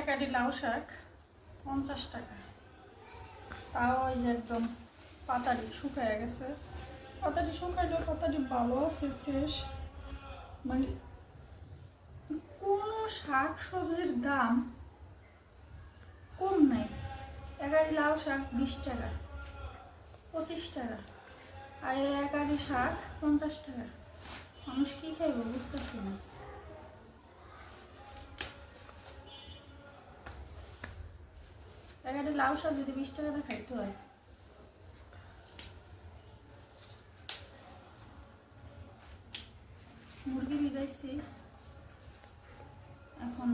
এক আটি লাউ শাক 50 টাকা। তাও ওই যে একদম পাতাটি শুকায় গেছে। পাতাটি শুকাইলেও পাতাটি ভালো আছে, ফ্রেশ। মানে কোনো শাক সবজির দাম কম নাই। এক আটি লাউ শাক 20 টাকা, 25 টাকা, আর এই এক আটি শাক 50 টাকা। মানুষ কি খাইব বুঝতেছি না। এক আটি লাউ শাক যদি 20 টাকাতে খাইতে হয়, মুরগি ভিজাইছি, এখন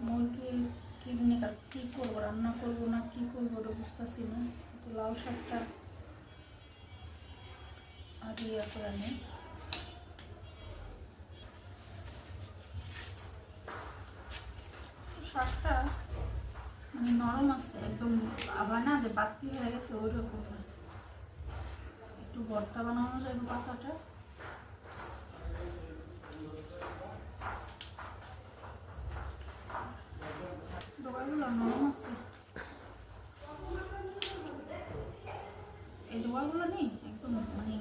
মুরগির কি করবো, রান্না করবো না কি করবো ওটা বুঝতেছি না। তো লাউ শাকটা আগে ইয়ে করে আনি। শাকটা মানে নরম আছে একদম, আবার না যে বাতি হয়ে গেছে ওই রকম। একটু ভর্তা বানানো যাবে পাতাটা। ডোকাগুলো নরম আছে, এই ডোকাগুলো নেই একদম মানে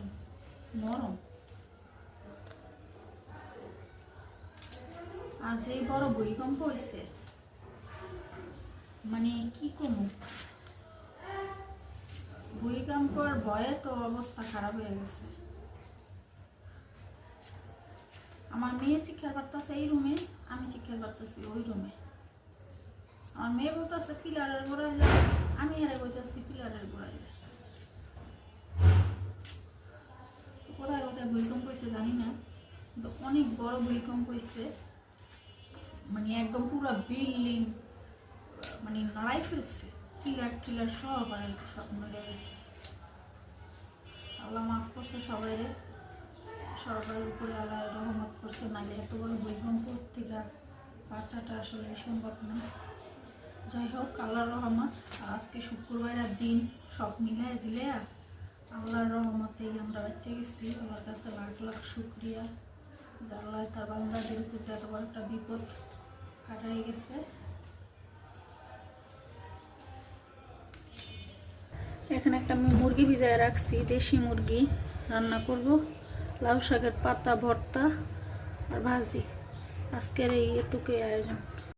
নরম। আর যে বড় ভূমিকম্প হয়েছে, মানে কি কমু, ভূমিকম্পর ভয়ে তো অবস্থা খারাপ হয়ে গেছে। আমার মেয়ে চিৎকার করতেছে এই রুমে, আমি চিৎকার করতেছি ওই রুমে। আমার মেয়ে বলতেছে পিলারের গোড়ায় যায়, আমি হেরে বলতেছি পিলারের গোড়ায় যায়। কোথায় কোথায় ভূমিকম্প হয়েছে জানি না, কিন্তু অনেক বড় ভূমিকম্প হয়েছে। মানে একদম পুরো বিল্ডিং মানে নাড়াই ফেলছে, পিলার টিলার সব নড়ে গেছে। আল্লাহ মাফ করছে সবাই, সবার উপরে আল্লাহ রহমত করছে, নাহলে এত বড় ভূমিকম্প থেকে বাচ্চাটা আসলে সম্ভব না। যাই হোক আল্লাহর রহমত। আজকে শুক্রবারের দিন, সব মিলায় জিলাইয়া আল্লাহর রহমতেই আমরা বাচ্চা গেছি। আল্লাহর কাছে লাখ লাখ শুক্রিয়া যে আল্লাহ তার বান্দাদের উপর এত বড় একটা বিপদ কাটাই গেছে। এখানে একটা মুরগি ভিজায় রাখছি, দেশি মুরগি রান্না করব। লাউ শাকের পাতা ভর্তা আর ভাজি, আজকের এই এটুকুই আয়োজন।